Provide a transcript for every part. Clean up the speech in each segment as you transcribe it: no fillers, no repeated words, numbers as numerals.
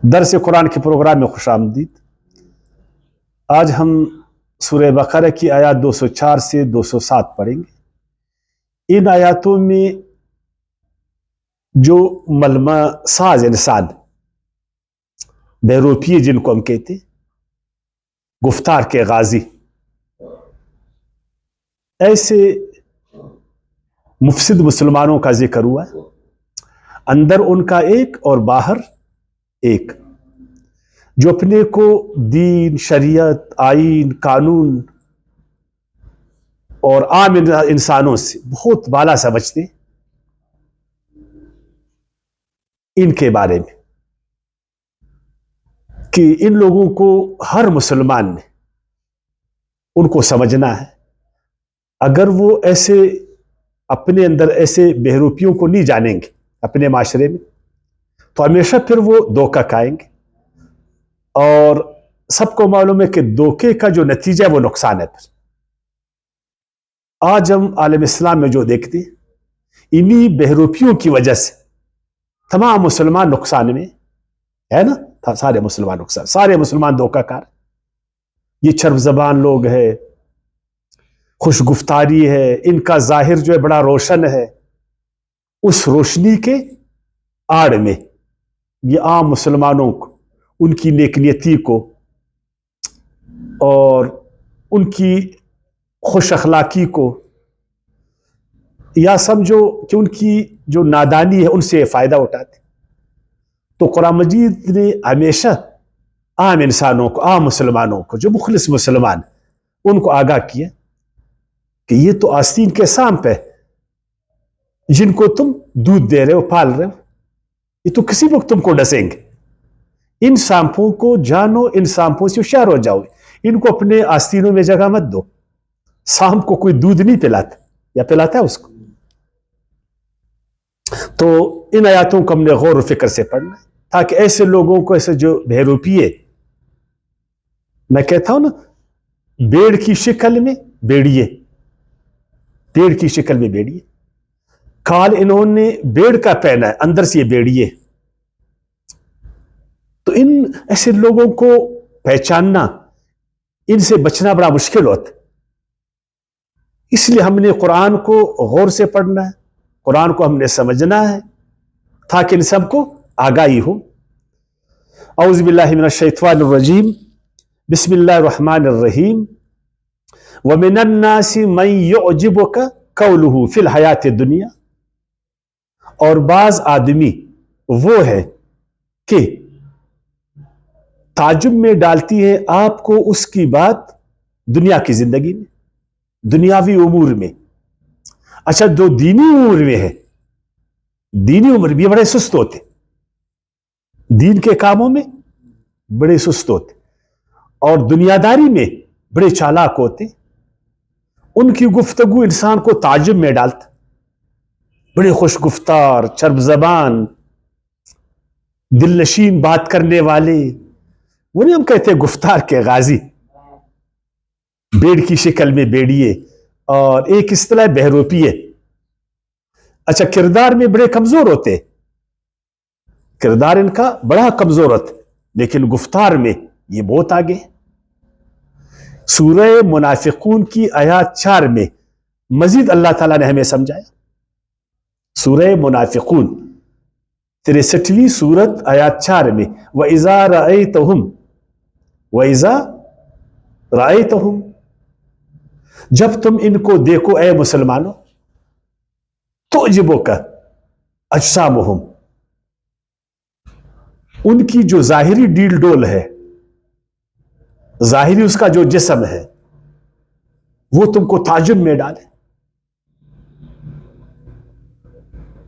درس قرآن کے پروگرام میں خوش آمدید۔ آج ہم سورہ بقرہ کی آیات 204 سے 207 پڑھیں گے۔ ان آیاتوں میں جو ملمہ ساز انسان، بہروپی جن کو ہم کہتے ہیں، گفتار کے غازی، ایسے مفسد مسلمانوں کا ذکر ہوا ہے، اندر ان کا ایک اور باہر ایک، جو اپنے کو دین، شریعت، آئین، قانون اور عام انسانوں سے بہت بالا سمجھتے، ان کے بارے میں کہ ان لوگوں کو ہر مسلمان نے ان کو سمجھنا ہے۔ اگر وہ ایسے اپنے اندر ایسے بہروپیوں کو نہیں جانیں گے اپنے معاشرے میں، تو ہمیشہ پھر وہ دھوکہ کھائیں گے، اور سب کو معلوم ہے کہ دھوکے کا جو نتیجہ ہے وہ نقصان ہے۔ پھر آج ہم عالم اسلام میں جو دیکھتے ہیں، انہی بہروپیوں کی وجہ سے تمام مسلمان نقصان میں ہے نا۔ سارے مسلمان نقصان، سارے مسلمان دھوکہ کار۔ یہ چرب زبان لوگ ہے، خوش گفتاری ہے، ان کا ظاہر جو ہے بڑا روشن ہے، اس روشنی کے آڑ میں یہ عام مسلمانوں کو، ان کی نیک نیتی کو اور ان کی خوش اخلاقی کو، یا سمجھو کہ ان کی جو نادانی ہے ان سے فائدہ اٹھاتے۔ تو قرآن مجید نے ہمیشہ عام انسانوں کو، عام مسلمانوں کو، جو مخلص مسلمان، ان کو آگاہ کیا کہ یہ تو آستین کے سانپ ہے جن کو تم دودھ دے رہے ہو، پال رہے ہو، یہ تو کسی وقت تم کو ڈسیں گے۔ ان سانپوں کو جانو، ان سانپوں سے ہوشیار ہو جاؤ، ان کو اپنے آستینوں میں جگہ مت دو۔ سانپ کو کوئی دودھ نہیں پلاتا، یا پلاتا ہے اس کو؟ تو ان آیاتوں کو ہم نے غور و فکر سے پڑھنا ہے، تاکہ ایسے لوگوں کو، ایسے جو بہروپیے، میں کہتا ہوں نا، بیڑ کی شکل میں بیڑیے، بیڑ کی شکل میں بیڑیے، کھال انہوں نے بیڑ کا پہنا ہے، اندر سے یہ بیڑیے۔ تو ان ایسے لوگوں کو پہچاننا، ان سے بچنا بڑا مشکل ہوتا ہے۔ اس لیے ہم نے قرآن کو غور سے پڑھنا ہے، قرآن کو ہم نے سمجھنا ہے، تاکہ ان سب کو آگاہی ہو۔ اعوذ باللہ من الشیطان الرجیم، بسم اللہ الرحمن الرحیم۔ وَمِنَ النَّاسِ مَن يُعْجِبُكَ قَوْلُهُ فِي الْحَيَاةِ الدُّنْيَا، اور بعض آدمی وہ ہے کہ تعجب میں ڈالتی ہے آپ کو اس کی بات دنیا کی زندگی میں، دنیاوی امور میں۔ اچھا، جو دینی امور میں ہے، دینی امور بھی بڑے سست ہوتے، دین کے کاموں میں بڑے سست ہوتے، اور دنیا داری میں بڑے چالاک ہوتے۔ ان کی گفتگو انسان کو تعجب میں ڈالتا، بڑے خوش گفتار، چرب زبان، دل نشین بات کرنے والے، وہ نہیں ہم کہتے گفتار کے غازی، بیڑ کی شکل میں بیڑیے، اور ایک اصطلاح بہروپیے۔ اچھا، کردار میں بڑے کمزور ہوتے، کردار ان کا بڑا کمزور ہوتا، لیکن گفتار میں یہ بہت آگے۔ سورہ منافقون کی آیات 4 میں مزید اللہ تعالیٰ نے ہمیں سمجھایا۔ سورہ منافقون 63ویں سورت آیات 4 میں، وَإِذَا رَأَيْتَهُمْ، جب تم ان کو دیکھو اے مسلمانوں، تُعْجِبُكَ أَجْسَامُهُمْ، ان کی جو ظاہری ڈیل ڈول ہے، ظاہری اس کا جو جسم ہے، وہ تم کو تعجب میں ڈالے۔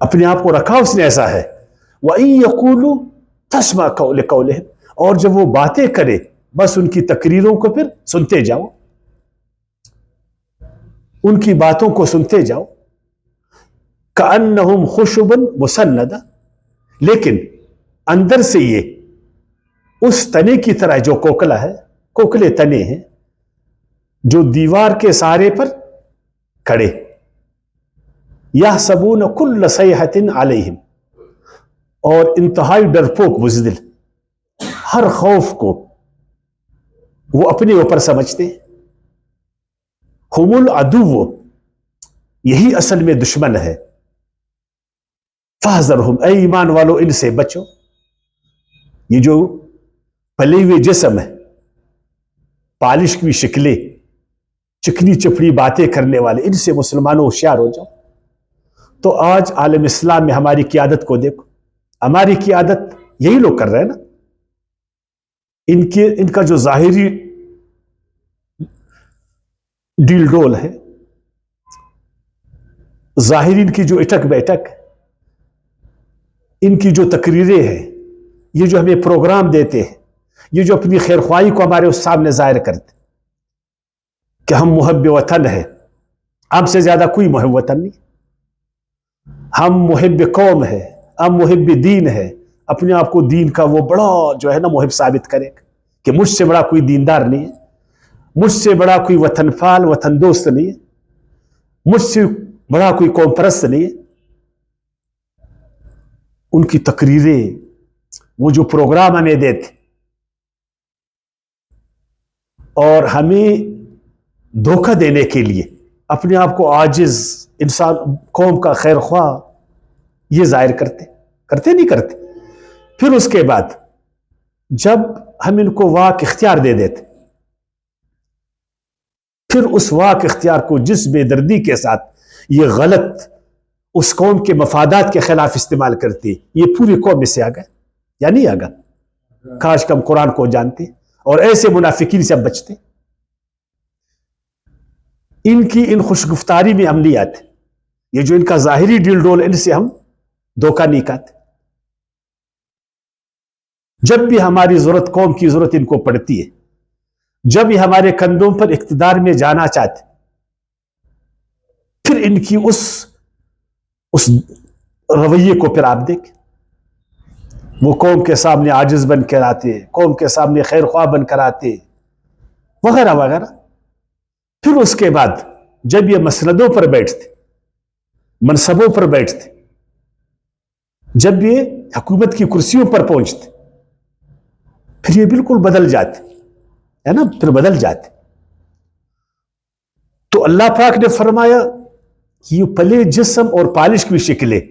اپنے آپ کو رکھا اس نے ایسا ہے۔ وَإِن يَقُولُوا تَسْمَعْ لِقَوْلِهِمْ، اور جب وہ باتیں کرے بس ان کی تقریروں کو پھر سنتے جاؤ، ان کی باتوں کو سنتے جاؤ۔ كَأَنَّهُمْ خُشُبٌ مُسَنَّدَةٌ، لیکن اندر سے یہ اس تنے کی طرح جو کوکلا ہے، کوکلے تنے ہیں جو دیوار کے سہارے پر کھڑے، يَحْسَبُونَ كُلَّ صَيْحَةٍ عَلَيْهِمْ، اور انتہائی ڈرپوک بزدل، हर खौफ को वो अपने ऊपर समझते हैं। हुमुल अदुव्व, यही असल में दुश्मन है। फहज़रहुम, ऐ ईमान वालों इनसे बचो। ये जो पले हुए जिस्म है, पालिश की शक्लें, चिकनी चपड़ी बातें करने वाले, इनसे मुसलमानों होशियार हो जाओ। तो आज आलम इस्लाम में हमारी क़ियादत को देखो, हमारी क़ियादत यही लोग कर रहे हैं ना। इनका जो ज़ाहिरी डील डोल है, ज़ाहिरी इनकी जो इटक बैठक, इनकी जो तकरीरें हैं, ये जो हमें प्रोग्राम देते हैं, ये जो अपनी खैर ख्वाही को हमारे उस सामने जाहिर करते कि हम मुहब्ब वतन है, हमसे ज्यादा कोई मुहब्ब वतन नहीं, हम मुहब्ब कौम है, हम मुहब्ब दीन है। अपने आप को दीन का वो बड़ा जो है ना मुहब्ब साबित करेगा कि मुझसे बड़ा कोई दीनदार नहीं है, मुझसे बड़ा कोई वतन फाल वतन दोस्त नहीं है, मुझसे बड़ा कोई कौम परस्त नहीं है। उनकी तकरीरें, वो जो प्रोग्राम हमें देते और हमें धोखा देने के लिए अपने आप को आजिज इंसान, कौम का खैर ख्वाह ये जाहिर करते नहीं करते। फिर उसके बाद जब हम इनको वाक इख्तियार दे देते, फिर उस वाक इख्तियार को जिस बेदर्दी के साथ ये गलत उस कौम के मफादात के खिलाफ इस्तेमाल करती, ये पूरी कौम में से आ गए या नहीं आ गया। काश कम कुरान को जानते और ऐसे मुनाफिकीन से अब बचते। इनकी इन खुशगुफ्तारी में हम नहीं आते, ये जो इनका जाहिरी डील डोल, इनसे हम धोखा नहीं खाते। जब भी हमारी जरूरत, कौम की जरूरत इनको पड़ती है, जब ये हमारे कंधों पर इख्तिदार में जाना चाहते, फिर इनकी उस रवैये को फिर आप देख, वो कौम के सामने आजिज बन कर आते, कौम के सामने खैर ख्वाह बन कर आते, वगैरह वगैरह। फिर उसके बाद जब ये मसनदों पर बैठते, मनसबों पर बैठते, जब ये हुकूमत की कुर्सियों पर पहुंचते, फिर ये बिल्कुल बदल जाते, है ना, फिर बदल जाते। तो अल्लाह पाक ने फरमाया कि ये पले जिस्म और पालिश की शक्लें,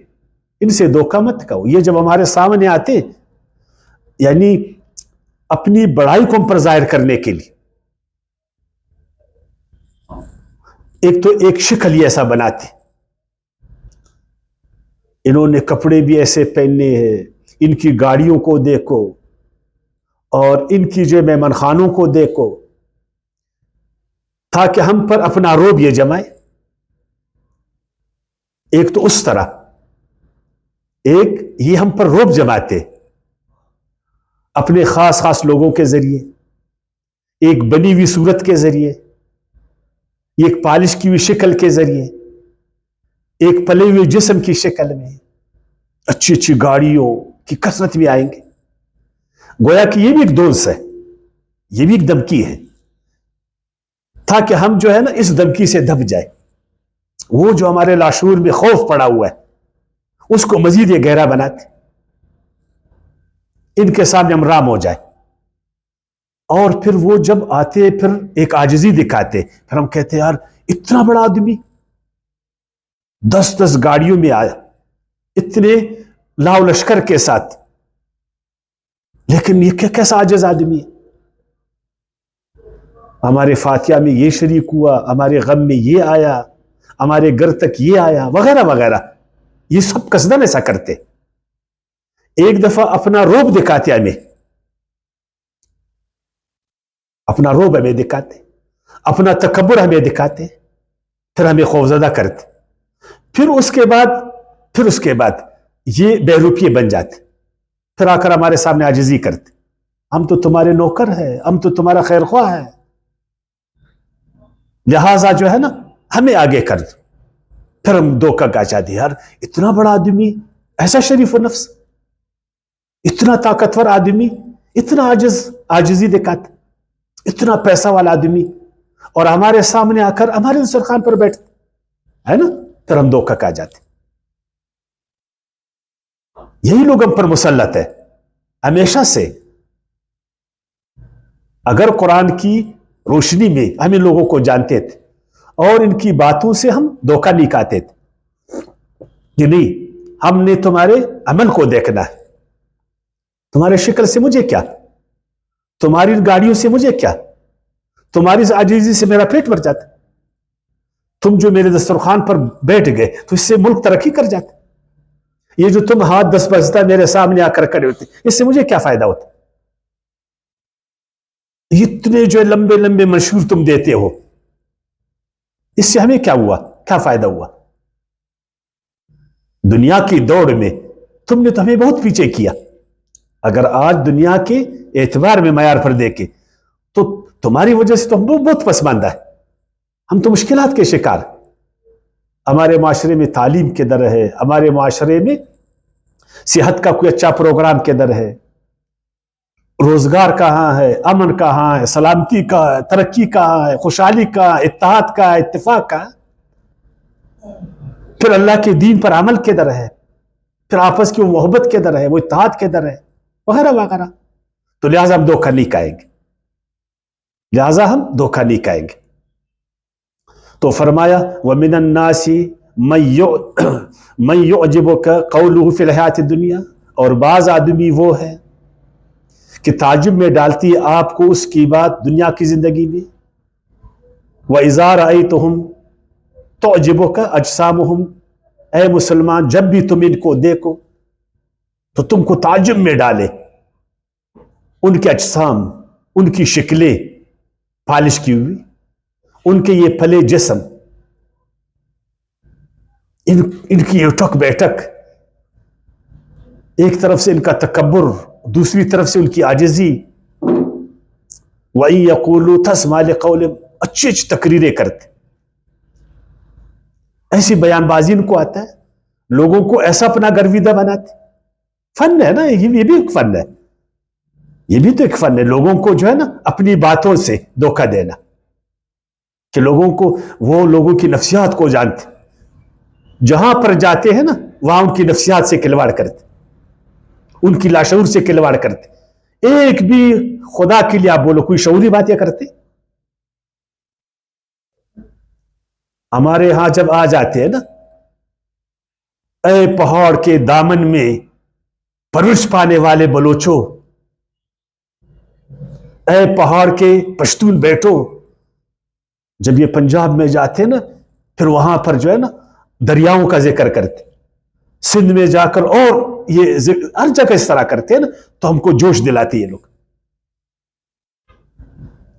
इनसे धोखा मत खाओ। ये जब हमारे सामने आते, यानी अपनी बड़ाई को हम पर जाहिर करने के लिए, एक तो एक शक्ल ही ऐसा बनाते, इन्होंने कपड़े भी ऐसे पहने हैं, इनकी गाड़ियों को देखो और इनकी जो मेहमान खानों को देखो, ताकि हम पर अपना रोब ये जमाए। एक तो उस तरह, एक ये हम पर रोब जमाते अपने खास खास लोगों के जरिए, एक बनी हुई सूरत के जरिए, एक पालिश की हुई शक्ल के जरिए, एक पले हुए जिस्म की शक्ल में, अच्छी अच्छी गाड़ियों की कसरत भी आएंगे। गोया कि ये भी एक दोष है, ये भी एक धमकी है, ताकि हम जो है ना इस धमकी से दब जाए। वो जो हमारे लाशूर में खौफ पड़ा हुआ है, उसको मजीद ये गहरा बनाते, इनके सामने हम राम हो जाए। और फिर वो जब आते, फिर एक आजिजी दिखाते, फिर हम कहते यार इतना बड़ा आदमी 10-10 गाड़ियों में आया, इतने लाव लश्कर के साथ, लेकिन ये कैसा आजिज आदमी है। हमारे फातिहा में ये शरीक हुआ, हमारे गम में ये आया, हमारे घर तक ये आया, वगैरह वगैरह। ये सब कसदन ऐसा करते। एक दफा अपना रोब दिखाते हमें, अपना रोब हमें दिखाते, अपना तकब्बुर हमें दिखाते, फिर हमें खौफजदा करते। फिर उसके बाद ये बेरूपिये बन जाते, फिर आकर हमारे सामने आजिजी करते, हम तो तुम्हारे नौकर हैं, हम तो तुम्हारा खैर ख्वाह है, लिहाजा जो है ना हमें आगे कर दो। फिर हम धोखा का चाहते, यार इतना बड़ा आदमी, ऐसा शरीफ नफ्स, इतना ताकतवर आदमी, इतना आजिजी दिखाता, इतना पैसा वाला आदमी, और हमारे सामने आकर हमारे दस्तरखान पर बैठते है ना, फिर हम धोखा खा जाते। यही लोग हम पर मुसल्लत है हमेशा से। اگر قرآن کی روشنی میں ہم ان لوگوں کو جانتے تھے اور ان کی باتوں سے ہم دھوکہ نہیں کھاتے تھے کہ نہیں ہم نے تمہارے عمل کو دیکھنا ہے، تمہارے شکل سے مجھے کیا، تمہاری گاڑیوں سے مجھے کیا، تمہاری عاجزی سے میرا پیٹ بھر جاتا، تم جو میرے دسترخوان پر بیٹھ گئے تو اس سے ملک ترقی کر جاتا، یہ جو تم ہاتھ دس بجتا میرے سامنے آ کر کھڑے ہوتے اس سے مجھے کیا فائدہ ہوتا، اتنے جو لمبے لمبے منشور تم دیتے ہو اس سے ہمیں کیا ہوا، کیا فائدہ ہوا؟ دنیا کی دوڑ میں تم نے تو ہمیں بہت پیچھے کیا، اگر آج دنیا کے اعتبار میں معیار پر دیکھیں تو تمہاری وجہ سے تو ہم بہت پسماندہ ہے، ہم تو مشکلات کے شکار، ہمارے معاشرے میں تعلیم کے در ہے، ہمارے معاشرے میں صحت کا کوئی اچھا پروگرام کے در ہے، روزگار کہاں ہے، امن کہاں ہے، سلامتی کا ہے، ترقی کہاں ہے، خوشحالی کا، اتحاد کا، اتفاق کا، پھر اللہ کے دین پر عمل کے در ہے، پھر آپس کی محبت کے در ہے، وہ اتحاد کے در ہے، وغیرہ وغیرہ، تو لہٰذا ہم دھوکہ نہیں کھائیں گے، لہٰذا ہم دھوکہ نہیں کھائیں گے۔ تو فرمایا وَمِنَ النَّاسِ مَن يُعْجِبُكَ قَوْلُهُ فِي الْحَيَاةِ الدُّنْيَا، اور بعض آدمی وہ ہے کہ تعجب میں ڈالتی ہے آپ کو اس کی بات دنیا کی زندگی میں، وَإِذَا رَأَيْتُهُمْ تُعْجِبُكَ أَجْسَامُهُمْ، اے مسلمان جب بھی تم ان کو دیکھو تو تم کو تعجب میں ڈالے ان کے اجسام، ان کی شکلیں پالش کی ہوئی، ان کے یہ پھلے جسم، ان کی اٹھک بیٹھک، ایک طرف سے ان کا تکبر، دوسری طرف سے ان کی عاجزی، وَإِن يَقُولُوا تَسْمَعْ لِقَوْلِهِمْ، اچھی اچھی تقریریں کرتے، ایسی بیان بازی ان کو آتا ہے، لوگوں کو ایسا اپنا گرویدہ بناتے، فن ہے نا، یہ بھی ایک فن ہے، یہ بھی تو ایک فن ہے، لوگوں کو جو ہے نا اپنی باتوں سے دھوکہ دینا، کہ لوگوں کو، وہ لوگوں کی نفسیات کو جانتے، جہاں پر جاتے ہیں نا وہاں ان کی نفسیات سے کھلواڑ کرتے، ان کی لاشعور سے کھلواڑ کرتے، ایک بھی خدا کے لیے آپ بولو کوئی شعوری باتیں کرتے؟ ہمارے ہاں جب آ جاتے ہیں نا، اے پہاڑ کے دامن میں پرورش پانے والے بلوچوں، اے پہاڑ کے پشتون بیٹو، جب یہ پنجاب میں جاتے نا پھر وہاں پر جو ہے نا دریاؤں کا ذکر کرتے، سندھ میں جا کر اور یہ ہر جگہ اس طرح کرتے ہیں نا، تو ہم کو جوش دلاتے یہ لوگ،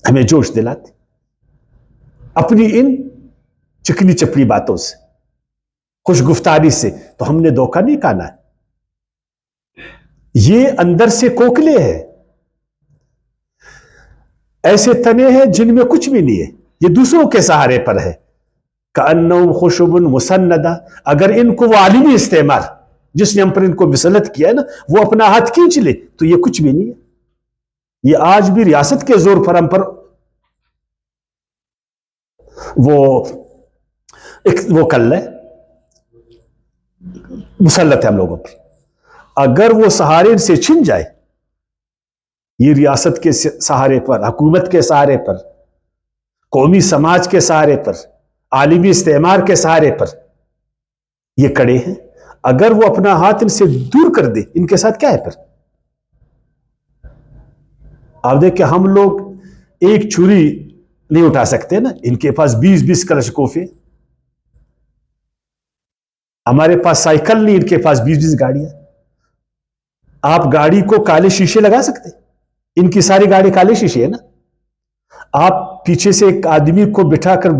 ہمیں جوش دلاتے اپنی ان چکنی چپڑی باتوں سے، خوش گفتاری سے، تو ہم نے دھوکہ نہیں کھانا ہے، یہ اندر سے کوکلے ہیں، ایسے تنے ہیں جن میں کچھ بھی نہیں ہے، یہ دوسروں کے سہارے پر ہے، کأنہم خشب مسندہ، اگر ان کو وہ عالمی استعمار جس نے ہم پر ان کو مسلط کیا ہے نا وہ اپنا ہاتھ کھینچ لے تو یہ کچھ بھی نہیں ہے، یہ آج بھی ریاست کے زور پر ہم پر وہ کر لے، مسلط ہے ہم لوگوں پر، اگر وہ سہارے سے چھن جائے، یہ ریاست کے سہارے پر، حکومت کے سہارے پر، قومی سماج کے سہارے پر، عالمی استعمار کے سہارے پر یہ کڑے ہیں، اگر وہ اپنا ہاتھ ان سے دور کر دے، ان کے ساتھ کیا ہے پھر؟ آپ دیکھیں ہم لوگ ایک چھری نہیں اٹھا سکتے نا، ان کے پاس 20 کلشکوفے، ہمارے پاس سائیکل نہیں، ان کے پاس 20 گاڑیاں، آپ گاڑی کو کالے شیشے لگا سکتے، ان کی ساری گاڑی کالے شیشے ہے نا، آپ پیچھے سے ایک آدمی کو بٹھا کر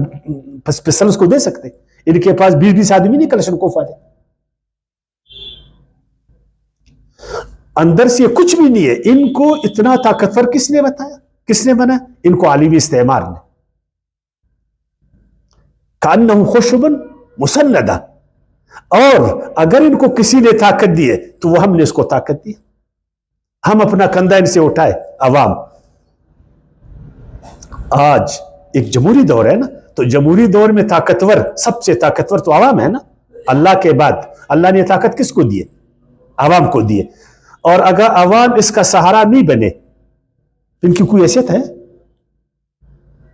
پسلس کو دے سکتے، ان کے پاس 20 آدمی نہیں کلشنکوف والے، اندر سے کچھ بھی نہیں ہے، ان کو اتنا طاقتور کس نے بتایا، کس نے بنا؟ ان کو عالمی استعمار نے، کأنہم خشب مسندہ، اور اگر ان کو کسی نے طاقت دی ہے تو وہ ہم نے اس کو طاقت دی، ہم اپنا کندھا ان سے اٹھائے، عوام، آج ایک جمہوری دور ہے نا، تو جمہوری دور میں طاقتور، سب سے طاقتور تو عوام ہے نا، اللہ کے بعد اللہ نے طاقت کس کو دی ہے؟ عوام کو دی ہے، اور اگر عوام اس کا سہارا نہیں بنے इनकी कोई हैसियत है?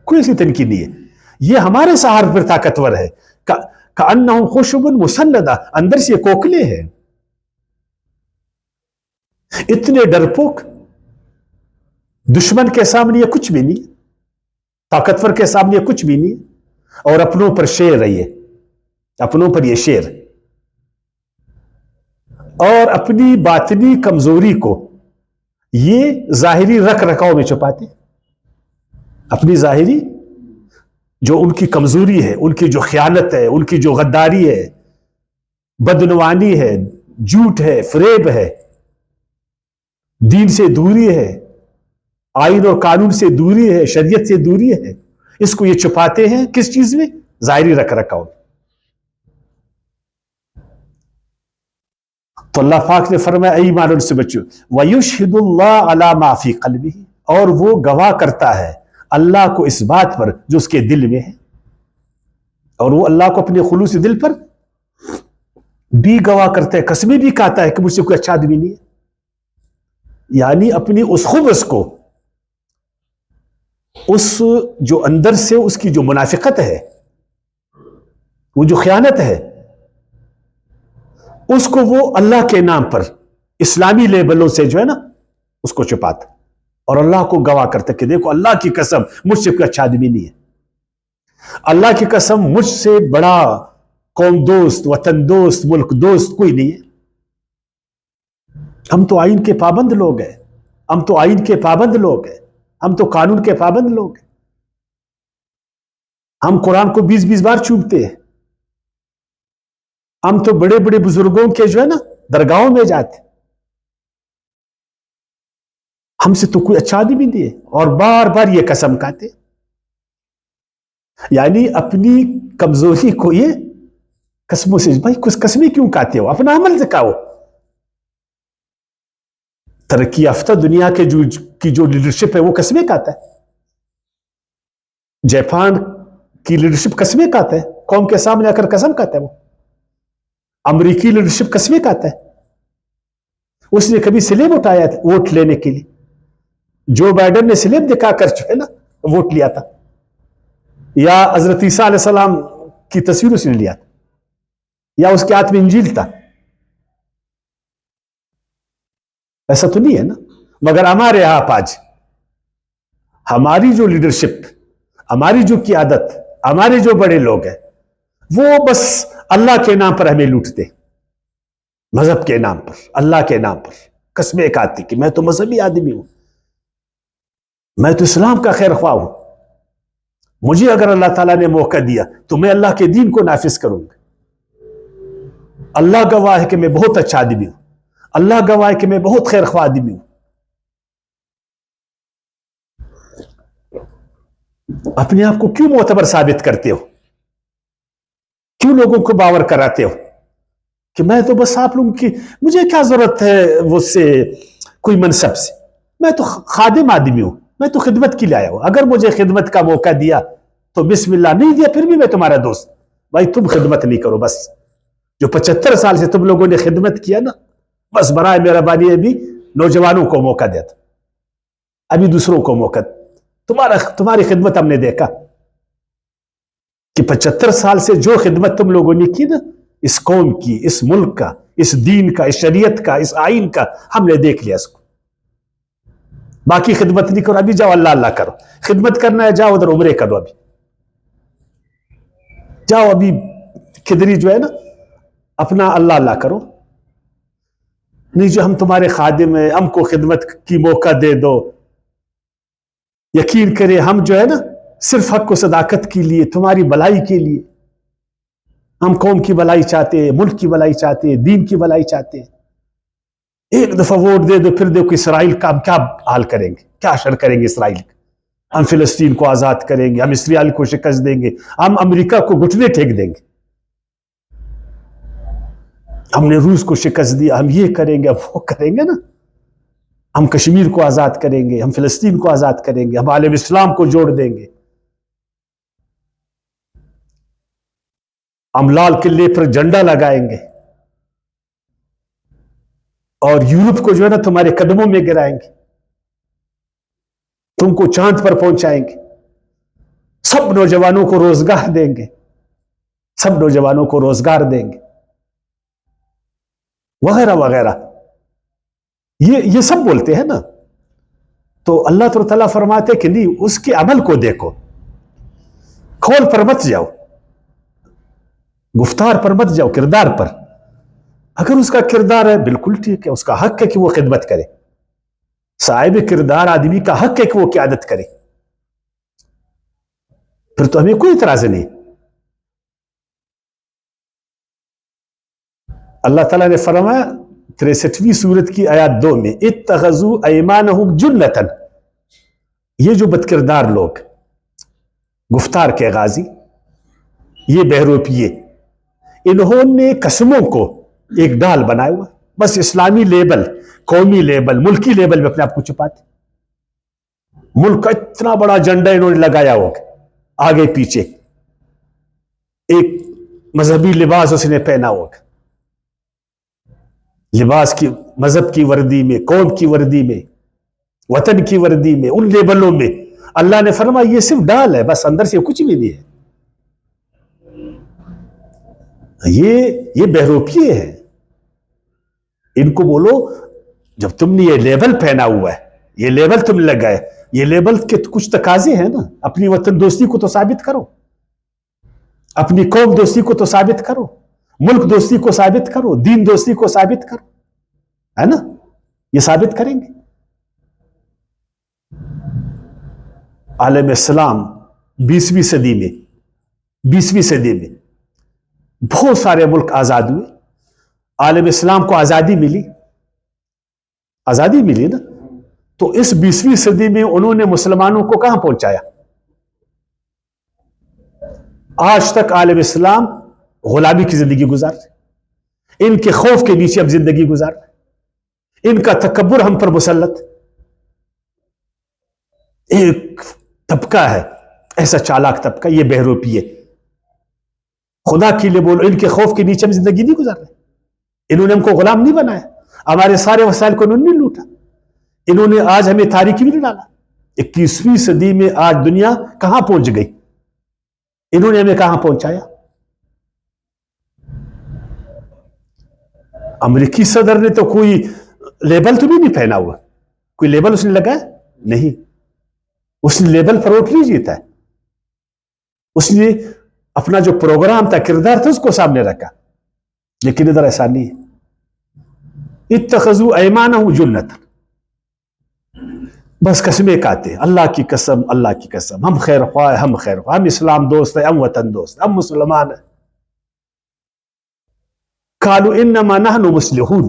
कोई हैसियत इनकी नहीं है। ये हमारे सहारे पर ताकतवर है। कअन्नहुम खुशबुन मुसन्नदा, अंदर से कोकले हैं। इतने डरपोक, दुश्मन के सामने ये कुछ भी नहीं, ताकतवर के सामने ये कुछ भी नहीं, और अपनों पर शेर है ये, अपनों पर ये शेर, और अपनी बातिनी कमजोरी को ये जाहिरी रख रखाव में छुपाते। अपनी जाहिरी जो उनकी कमजोरी है, उनकी जो खयानत है, उनकी जो गद्दारी है, बदनवानी है, झूठ है, फरेब है, दीन से दूरी है, आइन और कानून से दूरी है, शरीयत से दूरी है, इसको ये छुपाते हैं किस चीज में? जाहिरी रख रखाव। तो अल्लाह पाक ने फरमाया ऐ ईमान से बच्चों, वयुशहिदुल्लाह अला मा फी क़ल्बिही, और वो गवाह करता है अल्लाह को इस बात पर जो उसके दिल में है, और वो अल्लाह को अपने खुलूस दिल पर भी गवाह करता है, कसमें भी खाता है कि मुझसे कोई अच्छा आदमी नहीं है। यानी अपनी उस खुबस को, उस जो अंदर से उसकी जो मुनाफिकत है, वो जो खयानत है, उसको वो अल्लाह के नाम पर इस्लामी लेबलों से जो है ना उसको छुपाता, और अल्लाह को गवाह करता कि देखो अल्लाह की कसम मुझसे कोई अच्छा आदमी नहीं है, अल्लाह की कसम मुझसे बड़ा कौम दोस्त, वतन दोस्त, मुल्क दोस्त कोई नहीं है। हम तो आइन के पाबंद लोग हैं, हम तो आइन के पाबंद लोग हैं, हम तो कानून के पाबंद लोग हैं, हम कुरान को 20-20 बार चूमते हैं, हम तो बड़े बड़े बुजुर्गों के जो है ना दरगाहों में जाते, हमसे तो कोई अच्छा आदमी नहीं है, और बार बार ये कसम खाते। यानी अपनी कमजोरी को ये कसमों से, भाई कुछ कसमें क्यों खाते हो, अपना अमल दिखाओ। तरक्की याफ्ता दुनिया के जो लीडरशिप है वो कसमें खाता है। जापान की लीडरशिप कसमें खाता है, कौम के सामने आकर कसम खाता है वो। अमेरिकी लीडरशिप कसमें खाता है, उसने कभी स्लेब उठाया वोट लेने के लिए? जो बाइडेन ने स्लेब दिखाकर जो है ना वोट लिया था, या हजरत ईसा अलैहिस्सलाम की तस्वीर उसने लिया था, या उसके हाथ में इंजील था? ऐसा तो नहीं है ना। मगर हमारे यहां आज हमारी जो लीडरशिप, हमारी जो क़ियादत, हमारे जो बड़े लोग हैं, वो बस अल्लाह के नाम पर हमें लूटते, मजहब के नाम पर, अल्लाह के नाम पर कसमें खाती कि मैं तो मजहबी आदमी हूं, मैं तो इस्लाम का खैर ख्वाह हूं, मुझे अगर अल्लाह ताला ने मौका दिया तो मैं अल्लाह के दीन को नाफिज करूंगा। अल्लाह गवाह है कि मैं बहुत अच्छा आदमी हूं, अल्लाह गवाह है कि मैं बहुत खैर ख्वाह आदमी हूं। अपने आप को क्यों मोतबर साबित करते हो? क्यों लोगों को बावर कराते हो कि मैं तो बस आप लोगों की, मुझे क्या जरूरत है वो से कोई मनसब से, मैं तो खादिम आदमी हूं, मैं तो खिदमत के लिए आया हूं, अगर मुझे खिदमत का मौका दिया तो बिस्मिल्लाह, नहीं दिया फिर भी मैं तुम्हारा दोस्त। भाई तुम खिदमत नहीं करो, बस जो 75 साल से तुम लोगों ने खिदमत किया ना, बस बराए मेहरबानी अभी नौजवानों को मौका देता, अभी दूसरों को मौका, तुम्हारी खिदमत हमने देखा कि 75 साल से जो खिदमत तुम लोगों ने की ना, इस कौम की, इस मुल्क का, इस दीन का, इस शरीयत का, इस आइन का, हमने देख लिया इसको। बाकी खिदमत नहीं करो, अभी जाओ अल्लाह अल्लाह करो। खिदमत करना है जाओ उधर उम्रे करो, अभी जाओ, अभी खिदरी जो है ना अपना अल्लाह अल्लाह करो। नहीं जो हम तुम्हारे खादिम हैं, हमको खिदमत की मौका दे दो। यकीन करें हम जो है ना सिर्फ हक को सदाकत के लिए, तुम्हारी भलाई के लिए, हम कौम की भलाई चाहते हैं, मुल्क की भलाई चाहते हैं, दीन की भलाई चाहते हैं। एक दफा वोट दे दो, फिर देखो इसराइल का हम क्या हाल करेंगे, क्या असर करेंगे इसराइल का। हम फिलिस्तीन को आजाद करेंगे, हम इसराइल को शिकस्त देंगे, हम अमेरिका को घुटने टेक देंगे, हमने रूस को शिकस्त दिया, हम ये करेंगे, अब वो करेंगे ना, हम कश्मीर को आजाद करेंगे, हम फिलिस्तीन को आजाद करेंगे, हम आलम इस्लाम को जोड़ देंगे, हम लाल किले पर झंडा लगाएंगे और यूरोप को जो है ना तुम्हारे कदमों में गिराएंगे। तुमको चांद पर पहुंचाएंगे, सब नौजवानों को रोजगार देंगे, सब नौजवानों को रोजगार देंगे, वगैरह वगैरह। ये सब बोलते हैं ना। तो अल्लाह ताला फरमाते कि नहीं, उसके अमल को देखो, कौल पर मत जाओ, गुफ्तार पर मत जाओ, किरदार पर। अगर उसका किरदार है बिल्कुल ठीक है, उसका हक है कि वो खिदमत करे, साहिब किरदार आदमी का हक है कि वो क़यादत करे, फिर तो हमें कोई इतराज नहीं। अल्लाह ताला ने फरमाया 63वीं सूरत की आयत 2 में, इत्तखज़ू अयमानहुम जुन्नतन, ये जो बदकिरदार लोग, गुफ्तार के गाजी, ये बहरूपिये, इन्होंने कसमों को एक डाल बनाया हुआ, बस इस्लामी लेबल, कौमी लेबल, मुल्की लेबल में अपने आप को छुपाते। मुल्क का इतना बड़ा झंडा इन्होंने लगाया होगा, आगे पीछे एक मजहबी लिबास उसने पहना होगा, लिबास की, मजहब की वर्दी में, कौम की वर्दी में, वतन की वर्दी में, उन लेबलों में। अल्लाह ने फरमाया ये सिर्फ डाल है, बस अंदर से कुछ भी नहीं है। ये बहरूपिये हैं। इनको बोलो, जब तुमने ये लेबल पहना हुआ है, ये लेबल तुम लगाए, ये लेबल के तो कुछ तकाजे हैं ना, अपनी वतन दोस्ती को तो साबित करो, अपनी कौम दोस्ती को तो साबित करो, मुल्क दोस्ती को साबित करो, दीन दोस्ती को साबित करो, है ना? ये साबित करेंगे। आलम इस्लाम 20वीं सदी में बहुत सारे मुल्क आजाद हुए, आलम इस्लाम को आजादी मिली ना। तो इस 20वीं सदी में उन्होंने मुसलमानों को कहां पहुंचाया? आज तक आलम इस्लाम गुलामी की जिंदगी गुजार रहे, इनके खौफ के नीचे अब जिंदगी गुजार रहे, इनका तकब्बुर हम पर मुसल्लत। एक तबका है ऐसा चालाक तबका, ये बहरूपिये, खुदा के लिए बोलो, इनके खौफ के नीचे हम जिंदगी नहीं गुजार रहे। इन्होंने हमको गुलाम नहीं बनाया, हमारे सारे वसाइल को इन्होंने नहीं लूटा, इन्होंने आज हमें तारीकी भी नहीं डाला। 21वीं सदी में आज दुनिया कहां पहुंच गई, इन्होंने हमें कहां पहुंचाया? अमेरिकी सदर ने तो कोई लेबल तो भी नहीं पहना हुआ, कोई लेबल उसने लगाया नहीं, उसने लेबल फरोख्त नहीं जीता है, उसने अपना जो प्रोग्राम था, किरदार था, उसको सामने रखा। लेकिन इधर ऐसा नहीं है। इत्तखज़ू अयमानहुम जुन्नतन, बस कसमें खाते, अल्लाह की कसम, अल्लाह की कसम, हम खैर ख्वाह, हम खैर ख्वाह, हम इस्लाम दोस्त है, हम वतन दोस्त, हम मुसलमान है। कालू इन्नमा नहनु मुस्लिहून,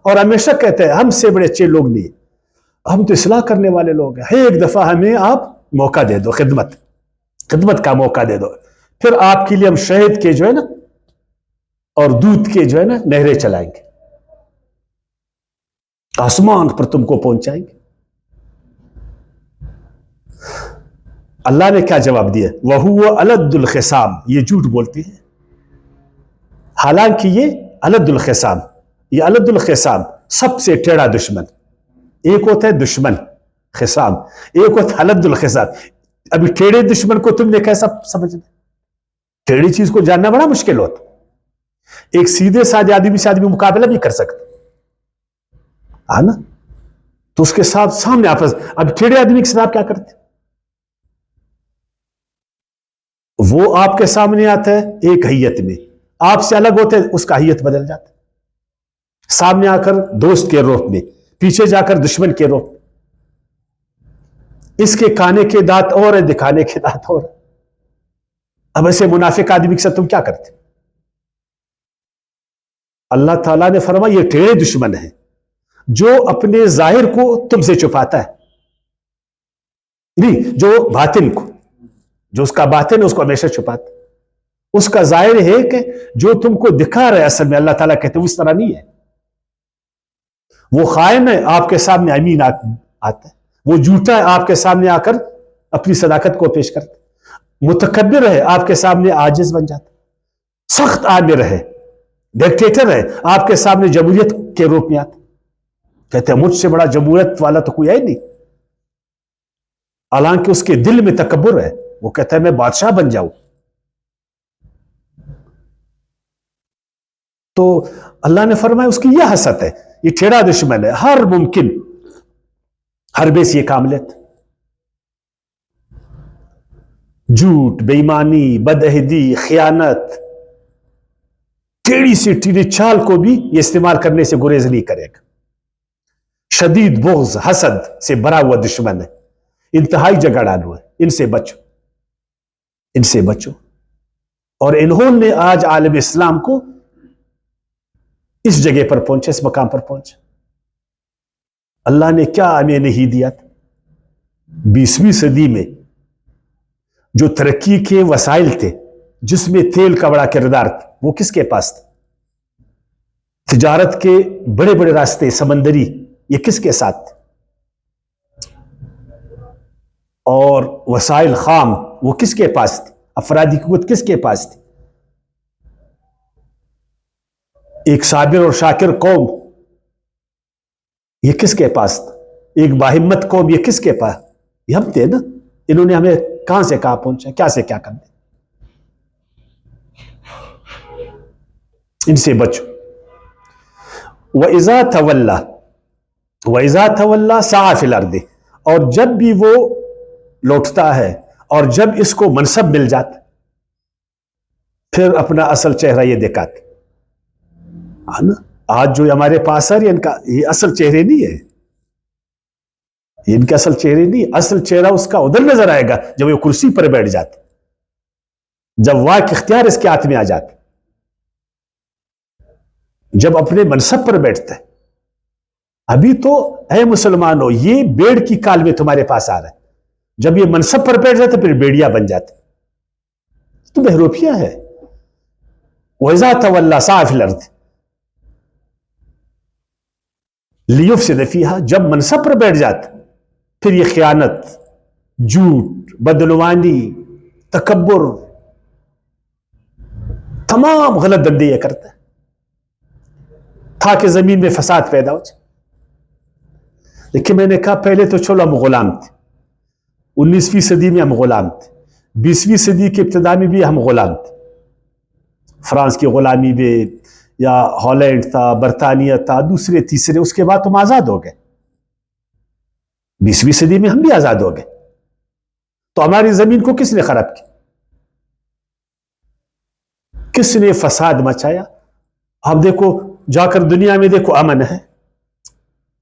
और हमेशा कहते हैं हमसे बड़े अच्छे लोग नहीं, हम तो इस्लाह करने वाले लोग हैं। एक दफा हमें आप मौका दे दो, खिदमत का मौका दे दो, फिर आपके लिए हम शहद के जो है ना और दूध के जो है ना नहरें चलाएंगे, आसमान पर तुमको पहुंचाएंगे। अल्लाह ने क्या जवाब दिया? वहुव अलद्दुल खिसाम, ये झूठ बोलते हैं, हालांकि ये अलद्दुल खिसाम, ये अलद्दुल खिसाम सबसे टेढ़ा दुश्मन। एक होता है दुश्मन खिसाम, एक होता है अलद्दुल खिसाम। अभी टेढ़े दुश्मन को तुमने कैसा समझना? टेढ़ी चीज को जानना बड़ा मुश्किल होता। एक सीधे साधे आदमी से आदमी मुकाबला भी कर सकते, है ना? तो उसके साथ सामने आपस, अब टेढ़े आदमी के साथ आप क्या करते? वो आपके सामने आता है एक हैयत में, आपसे अलग होते हैं, उसका हैयत बदल जाता है। सामने आकर दोस्त के रूप में, पीछे जाकर दुश्मन के रूप में। इसके खाने के दांत और है, दिखाने के दांत और है। अब ऐसे मुनाफिक आदमी के साथ तुम क्या करते? अल्लाह ताला ने फरमाया ये टेढ़े दुश्मन है जो अपने जाहिर को तुमसे छुपाता है, नहीं, जो बातिन को, जो उसका बातिन है उसको हमेशा छुपाता। उसका जाहिर है कि जो तुमको दिखा रहा है, असल में अल्लाह ताला कहते हैं उस तरह नहीं है। वो खाइन है, आपके सामने अमीन आता है, वो झूठा है, आपके सामने आकर अपनी सदाकत को पेश करता है। मुतकब्बिर है, आपके सामने आजिज बन जाता है। सख्त आमिर है, डिक्टेटर है, आपके सामने जमहूरियत के रूप में आता। कहते हैं मुझसे बड़ा जमहूरियत वाला तो कोई है नहीं। हालांकि उसके दिल में तकब्बुर है, वो कहता है मैं बादशाह बन जाऊं। तो अल्लाह ने फरमाया उसकी यह हसत है, ये टेढ़ा दुश्मन है, हर मुमकिन हरबे से ये कामलियत, झूठ, बेईमानी, बदअहदी, खियानत, टेढ़ी सी टेढ़ी चाल को भी ये इस्तेमाल करने से गुरेज नहीं करेगा। शदीद बोझ, हसद से भरा हुआ दुश्मन है, इंतहाई झगड़ालू है, इनसे बचो, इनसे बचो। और इन्होंने आज आलम इस्लाम को इस जगह पर पहुंचे, इस मकाम पर पहुंचे। अल्लाह ने क्या हमें नहीं दिया था? 20वीं सदी में जो तरक्की के वसाइल थे, जिसमें तेल का बड़ा किरदार था, वो किसके पास था? तिजारत के बड़े बड़े रास्ते समंदरी, ये किसके साथ थे? और वसाइल खाम, वो किसके पास थी? अफरादी कुव्वत किसके पास थी? एक साबिर और शाकिर कौम, ये किसके पास था? एक बाहिम्मत कौम, ये किसके पास? ये हम थे ना। इन्होंने हमें कहां से कहां पहुंचा, क्या से क्या कर दिया। इनसे बचो। वइज़ा तवल्ला सआ फिल अर्दि, और जब भी वो लौटता है और जब इसको मनसब मिल जाता, फिर अपना असल चेहरा ये दिखाते। ना, आज जो हमारे पास है इनका ये असल चेहरे नहीं है, इनके असल चेहरे नहीं। असल चेहरा उसका उधर नजर आएगा जब वो कुर्सी पर बैठ जाते, जब वाक इख्तियार इसके हाथ में आ जाते, जब अपने मनसब पर बैठता है। अभी तो ऐ मुसलमानों, ये बेड़ की काल में तुम्हारे पास आ रहा है, जब ये मनसब पर बैठ जाते फिर बेड़िया बन जाते। तो बहरूपिया है। वइज़ा तवल्ला सआ फिल अर्द लियुफ्सिद फीहा, जब मनसब पर बैठ जाता फिर ये खियानत, झूठ, बदनुवानी, तकब्बुर, तमाम गलत धंधे ये करता है, ताकि जमीन में फसाद पैदा हो जाए। देखिए, मैंने कहा पहले तो चलो हम गुलाम थे, 19वीं सदी में हम गुलाम थे, 20वीं सदी के इब्तिदा में भी हम गुलाम थे। फ्रांस की गुलामी में, या हॉलैंड था, बरतानिया था, दूसरे तीसरे, उसके बाद तुम आजाद हो गए। 20वीं सदी में हम भी आजाद हो गए। तो हमारी जमीन को किसने खराब किया? किसने फसाद मचाया? आप देखो, जाकर दुनिया में देखो, अमन है।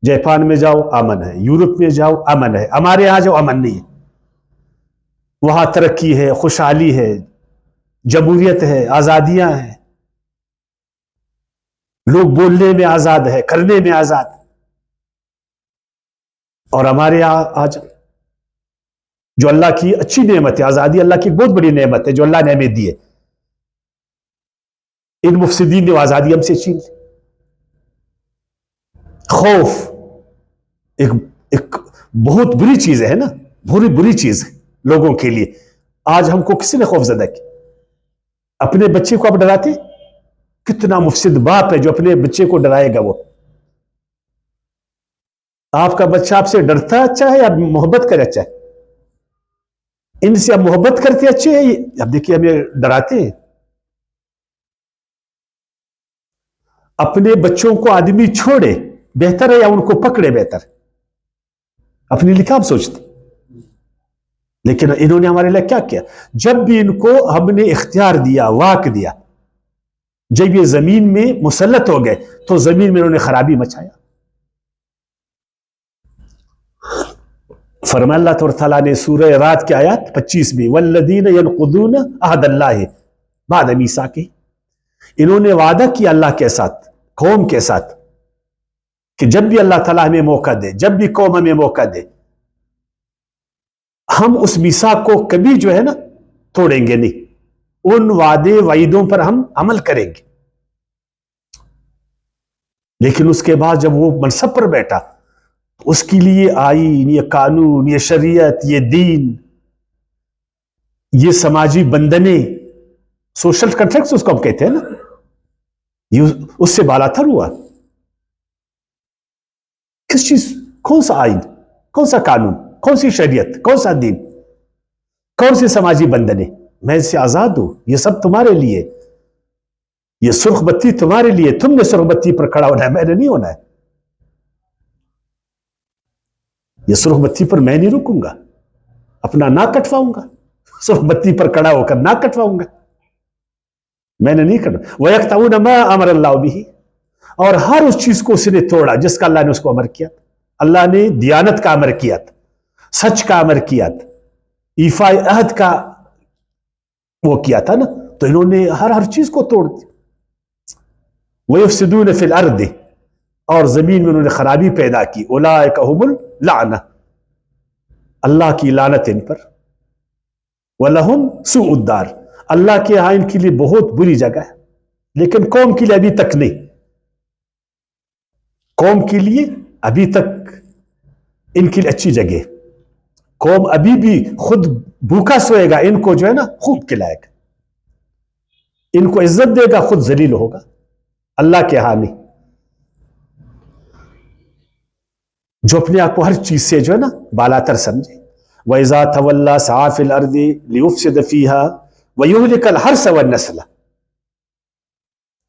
जापान में जाओ अमन है, यूरोप में जाओ अमन है, हमारे यहां जाओ अमन नहीं है। वहां तरक्की है, खुशहाली है, जमहूरियत है, आजादियां हैं, लोग बोलने में आजाद है, करने में आजाद। और हमारे यहां आज जो अल्लाह की अच्छी नेमत है, आजादी अल्लाह की बहुत बड़ी नेमत है जो अल्लाह ने हमें दी है, इन मुफसिदीन ने आजादी हमसे छीन ली। खौफ एक बहुत बुरी चीज है ना, बुरी बुरी चीज है लोगों के लिए। आज हमको किसी ने खौफजदा किया? अपने बच्चे को आप डराते? कितना मुफसिद बाप है जो अपने बच्चे को डराएगा? वो आपका बच्चा आपसे डरता अच्छा है या मोहब्बत करे अच्छा है? इनसे आप मोहब्बत करते अच्छे हैं, अब देखिए हमें डराते हैं। अपने बच्चों को आदमी छोड़े बेहतर है या उनको पकड़े बेहतर? अपने लिए क्या आप सोचते? लेकिन इन्होंने हमारे लिए क्या किया? जब भी इनको हमने इख्तियार दिया, वाक दिया, जब ये जमीन में मुसल्लत हो गए तो जमीन में इन्होंने खराबी मचाया। फरमाया अल्लाह तआला ने सूरह रात की आयत 25 में, वल्लदीन यनकुदून अहदल्लाहि बाद मीसाकी, इन्होंने वादा किया अल्लाह के साथ, कौम के साथ, कि जब भी अल्लाह ताला हमें मौका दे, जब भी कौम हमें मौका दे, हम उस मीसाक को कभी जो है ना तोड़ेंगे नहीं, उन वादे वाइदों पर हम अमल करेंगे। लेकिन उसके बाद जब वो मनसब पर बैठा, उसके लिए आईन, ये कानून, ये शरीयत, ये दीन, ये समाजी बंधने, सोशल कॉन्ट्रैक्ट्स उसको हम कहते हैं ना, ये उससे बालातर हुआ। किस चीज, कौन सा आईन, कौन सा कानून, कौन सी शरीयत, कौन सा दीन, कौन सी समाजी बंधने, मैं इससे आजाद हूं, ये सब तुम्हारे लिए, ये सुर्ख बत्ती तुम्हारे लिए, तुमने सुर्ख बत्ती पर खड़ा होना है, मैंने नहीं होना है। ये सुर्ख बत्ती पर मैं नहीं रुकूंगा, अपना नाक कटवाऊंगा, सुर्ख बत्ती पर खड़ा होकर नाक कटवाऊंगा, मैंने नहीं करना। वयक्तऊन मा अमर अल्लाह बिही, और हर उस चीज को उसने तोड़ा जिसका अल्लाह ने उसको अमर किया। अल्लाह ने दियानत का अमर किया, सच का अमर किया, ईफा अहद का वो किया था ना, तो इन्होंने हर चीज को तोड़ दिया। वयुफ्सिदून फिल अर्द, और जमीन में उन्होंने खराबी पैदा की। उलाइका हुमुल लाना, अल्लाह की लानत इन पर। वलहुम सुउद्दार, अल्लाह के यहां इनके लिए बहुत बुरी जगह है, लेकिन कौम के लिए अभी तक नहीं, कौम के लिए अभी तक इनके लिए अच्छी जगह। कौम अभी भी खुद भूखा सोएगा, इनको जो है ना खूब खिलाएगा, इनको इज्जत देगा, खुद जलील होगा, अल्लाह के यहां नहीं। जो अपने आप को हर चीज से जो है ना बालातर समझे। वइज़ा तवल्ला सआ फिल अर्दि लियुफ्सिद फीहा व युहलिकल हर्स वन नस्ल,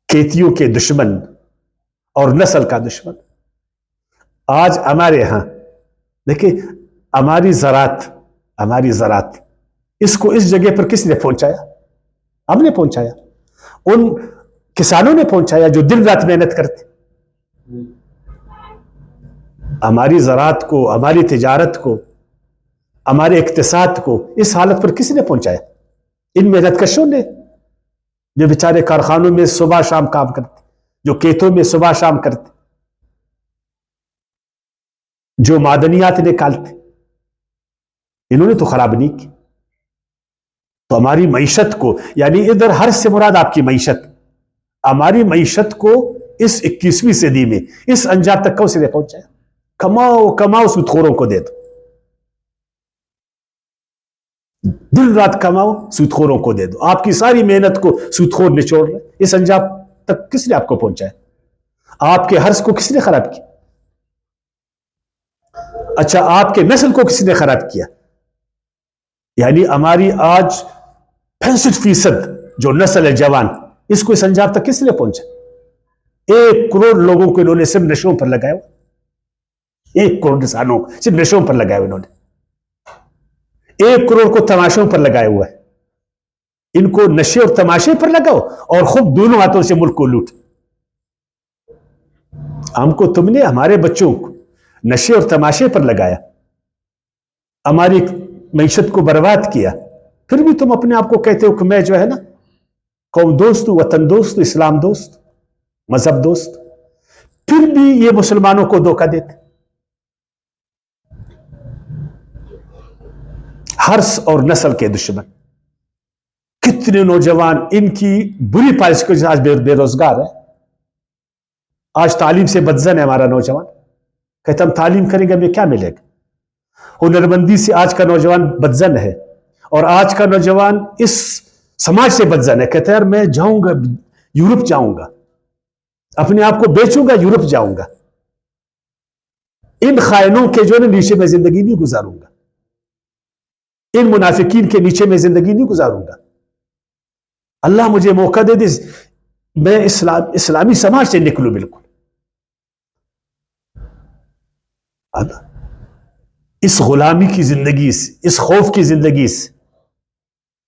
खेतियों के दुश्मन और नस्ल का दुश्मन। आज हमारे यहां देखिए, हमारी ज़रात इसको इस जगह पर किसने पहुंचाया? हमने पहुंचाया, उन किसानों ने पहुंचाया जो दिन रात मेहनत करते। हमारी ज़रात को, हमारी तिजारत को, हमारे इक्तिसाद को इस हालत पर किसने पहुंचाया? इन मेहनत कशों ने, जो बेचारे कारखानों में सुबह शाम काम करते, जो खेतों में सुबह शाम करते, जो मादनियात निकालते, इन्होंने तो खराब नहीं की। तो हमारी मईशत को, यानी इधर हर से मुराद आपकी मईशत, हमारी मईशत को इस 21वीं सदी में इस अंजाम तक कौन से पहुंचाया? कमाओ कमाओ, सूदखोरों को दे दो, दिन रात कमाओ, सूदखोरों को दे दो, आपकी सारी मेहनत को सूदखोर निचोड़ रहे। इस अंजाम तक किसने आपको पहुंचाया? आपके हर्ष को किसने खराब किया? अच्छा, आपके नस्ल को किसने खराब किया? यानी हमारी आज 65% जो नस्ल है जवान, इसको इस अंजाम तक किसने पहुंचा? 1 करोड़ लोगों को इन्होंने सिर्फ नशों पर लगाया, 1 करोड़ इंसानों को सिर्फ नशों पर लगाया इन्होंने, 1 करोड़ को तमाशों पर लगाया हुआ है। इनको नशे और तमाशे पर लगाओ और खुद दोनों हाथों से मुल्क को लूट। हमको तुमने, हमारे बच्चों को नशे और तमाशे पर लगाया, हमारी मईशत को बर्बाद किया, फिर भी तुम अपने आप को कहते हो कि मैं जो है ना कौम दोस्त हूं, वतन दोस्त, इस्लाम दोस्त, मजहब दोस्त। फिर भी ये मुसलमानों को धोखा देते। हर्ष और नस्ल के दुश्मन। कितने नौजवान इनकी बुरी पॉलिसी के आज बेरोजगार है। आज तालीम से बदजन है हमारा नौजवान, कहते हम तालीम करेंगे हमें क्या मिलेगा। हुनरमंदी से आज का नौजवान बदजन है, और आज का नौजवान इस समाज से बदजन है। कहते हैं यार मैं जाऊंगा, यूरोप जाऊंगा, अपने आप को बेचूंगा, यूरोप जाऊंगा, इन खायनों के जो नीचे में जिंदगी नहीं गुजारूंगा, इन मुनाफिकीन के नीचे में जिंदगी नहीं गुजारूंगा। अल्लाह मुझे मौका दे दे, मैं इस्लामी समाज से निकलूं बिल्कुल। इस गुलामी की जिंदगी से, इस खौफ की जिंदगी से,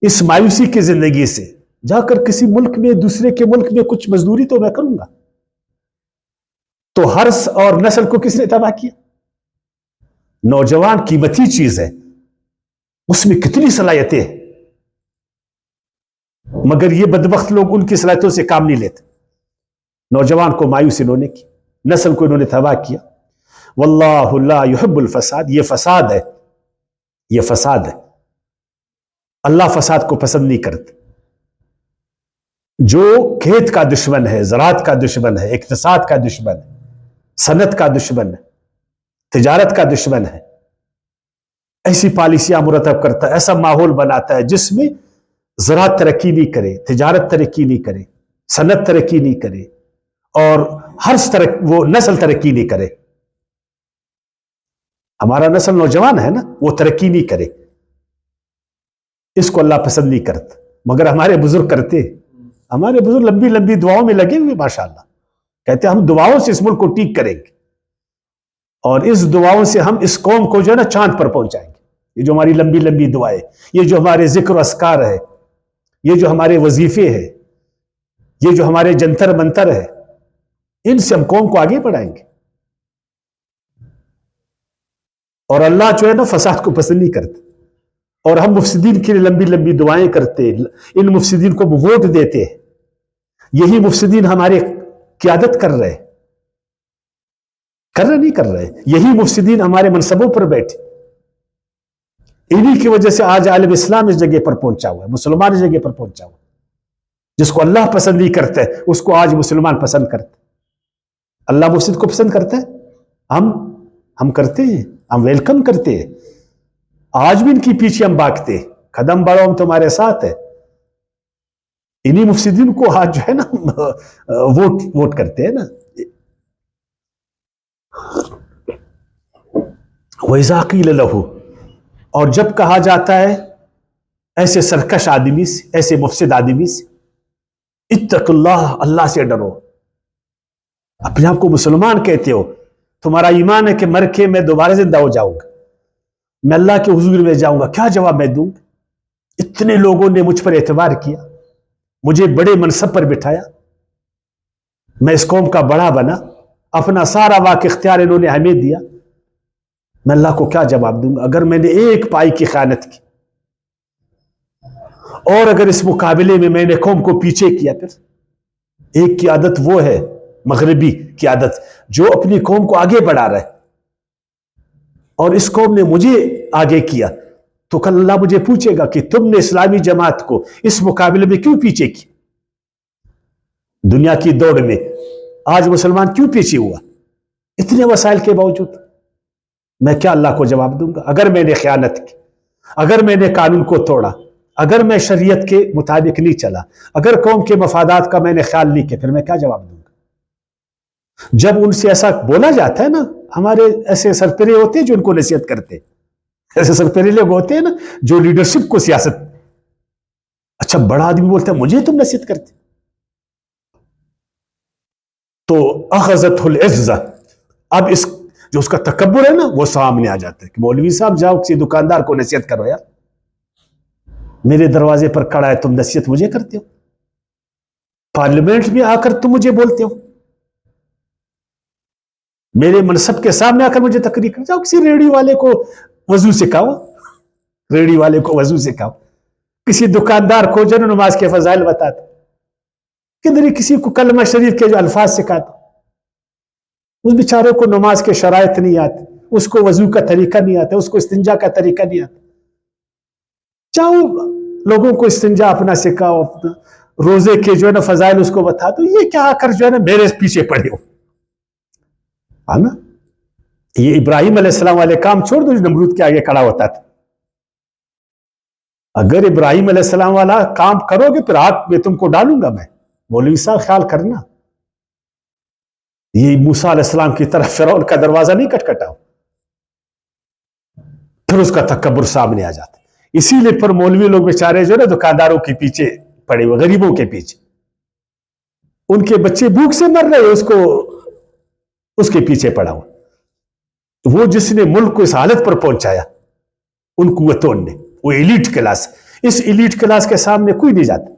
इस मायूसी की जिंदगी से जाकर किसी मुल्क में, दूसरे के मुल्क में कुछ मजदूरी तो मैं करूंगा। तो हर्ष और नस्ल को किसने तबाह किया? नौजवान कीमती चीज है, उसमें कितनी सलाहियतें हैं, मगर ये बदबख्त लोग उनकी सलाहियतों से काम नहीं लेते। नौजवान को मायूस इन्होंने की, नस्ल को इन्होंने तबाह किया। वल्लाहु ला युहिब्बुल फसाद, ये फसाद है, ये फसाद है। अल्लाह फसाद को पसंद नहीं करते। जो खेत का दुश्मन है, ज़रात का दुश्मन है, इक्तिसाद का दुश्मन है, सनत का दुश्मन है, तिजारत का दुश्मन है, ऐसी पॉलिसियां मुरतब करता है, ऐसा माहौल बनाता है जिसमें ज़रात तरक्की नहीं करे, तिजारत तरक्की नहीं करे, सनत तरक्की नहीं करे, और हर तरह वो नस्ल तरक्की नहीं करे। ہمارا نسل نوجوان ہے نا، وہ ترقی نہیں کرے، اس کو اللہ پسند نہیں کرتا، مگر ہمارے بزرگ کرتے. ہمارے بزرگ لمبی لمبی دعاؤں میں لگے ہوئے ماشاءاللہ، کہتے ہیں ہم دعاؤں سے اس ملک کو ٹھیک کریں گے، اور اس دعاؤں سے ہم اس قوم کو جو ہے نا چاند پر پہنچائیں گے. یہ جو ہماری لمبی لمبی دعائیں، یہ جو ہمارے ذکر و اذکار ہے، یہ جو ہمارے وظیفے ہیں، یہ جو ہمارے جنتر منتر ہے، ان سے ہم قوم کو آگے بڑھائیں گے. اور اللہ جو ہے نا فساد کو پسند نہیں کرتا، اور ہم مفسدین کے لیے لمبی لمبی دعائیں کرتے، ان مفسدین کو ووٹ دیتے. یہی مفسدین ہمارے قیادت کر رہے نہیں کر رہے، یہی مفسدین ہمارے منصبوں پر بیٹھے. انہی کی وجہ سے آج عالم اسلام اس جگہ پر پہنچا ہوا ہے، مسلمان اس جگہ پر پہنچا ہوا ہے. جس کو اللہ پسند نہیں کرتا ہے اس کو آج مسلمان پسند کرتے. اللہ مفسد کو پسند کرتا ہے؟ ہم کرتے ہیں، ہم ویلکم کرتے ہیں. آج بھی ان کی پیچھے ہم بھاگتے، قدم بڑھو ہم تمہارے ساتھ ہے. انہی مفسدین کو آج جو ہے نا ووٹ کرتے ہیں نا. وَإِذَا قِيلَ لَهُ، اور جب کہا جاتا ہے ایسے سرکش آدمی سے، ایسے مفسد آدمی سے، اتق اللہ، اللہ سے ڈرو. اپنے آپ کو مسلمان کہتے ہو، تمہارا ایمان ہے کہ مر کے میں دوبارہ زندہ ہو جاؤں گا، میں اللہ کے حضور میں جاؤں گا، کیا جواب میں دوں گا؟ اتنے لوگوں نے مجھ پر اعتبار کیا، مجھے بڑے منصب پر بٹھایا، میں اس قوم کا بڑا بنا، اپنا سارا واقع اختیار انہوں نے ہمیں دیا، میں اللہ کو کیا جواب دوں گا اگر میں نے ایک پائی کی خیانت کی؟ اور اگر اس مقابلے میں نے قوم کو پیچھے کیا؟ پھر ایک کی عادت وہ ہے، مغربی کی عادت، جو اپنی قوم کو آگے بڑھا رہا ہے، اور اس قوم نے مجھے آگے کیا، تو کل اللہ مجھے پوچھے گا کہ تم نے اسلامی جماعت کو اس مقابلے میں کیوں پیچھے کی؟ دنیا کی دوڑ میں آج مسلمان کیوں پیچھے ہوا؟ اتنے وسائل کے باوجود. میں کیا اللہ کو جواب دوں گا اگر میں نے خیانت کی، اگر میں نے قانون کو توڑا، اگر میں شریعت کے مطابق نہیں چلا، اگر قوم کے مفادات کا میں نے خیال نہیں کیا، پھر میں کیا جواب دوں گا؟ جب ان سے ایسا بولا جاتا ہے نا، ہمارے ایسے سرپرے ہوتے ہیں جو ان کو نصیحت کرتے، ایسے سرپرے لوگ ہوتے ہیں نا جو لیڈرشپ کو سیاست، اچھا بڑا آدمی بولتا ہے مجھے تم نصیحت کرتے، تو اخذت العزہ، اب جو اس کا تکبر ہے نا وہ سامنے آ جاتا ہے کہ مولوی صاحب جاؤ کسی دکاندار کو نصیحت کرو، یار میرے دروازے پر کھڑا ہے، تم نصیحت مجھے کرتے ہو، پارلیمنٹ میں آ کر تم مجھے بولتے ہو، میرے منصب کے سامنے آ کر مجھے تقریر کر جاؤ، کسی ریڈیو والے کو وضو سکھاؤ، ریڈیو والے کو وضو سکھاؤ، کسی دکاندار کو جو نماز کے فضائل بتاتا، کدھر کسی کو کلمہ شریف کے جو الفاظ سکھاتا، اس بیچارے کو نماز کے شرائط نہیں آتے، اس کو وضو کا طریقہ نہیں آتا، اس کو استنجا کا طریقہ نہیں آتا. چاہو لوگوں کو استنجا اپنا سکھاؤ، اپنا روزے کے جو ہے نا فضائل اس کو بتا دو، یہ کیا آ کر جو ہے نا میرے پیچھے پڑے ہو. نا یہ ابراہیم علیہ السلام والے کام چھوڑ دو جو نمرود کے آگے کھڑا ہوتا تھا. اگر ابراہیم علیہ السلام والا کام کرو گے پھر آگ میں تم کو ڈالوں گا میں. مولوی صاحب خیال کرنا، یہ موسیٰ علیہ السلام کی طرف فرعون کا دروازہ نہیں کٹکھٹاؤ، پھر اس کا تکبر سامنے آ جاتا. اسی لیے پر مولوی لوگ بیچارے جو ہے نا دکانداروں کے پیچھے پڑے ہوئے، غریبوں کے پیچھے، ان کے بچے بھوک سے مر رہے اس کے پیچھے پڑا ہوا. وہ جس نے ملک کو اس حالت پر پہنچایا ان قوتوں نے، وہ ایلیٹ کلاس، اس ایلیٹ کلاس کے سامنے کوئی نہیں جاتا.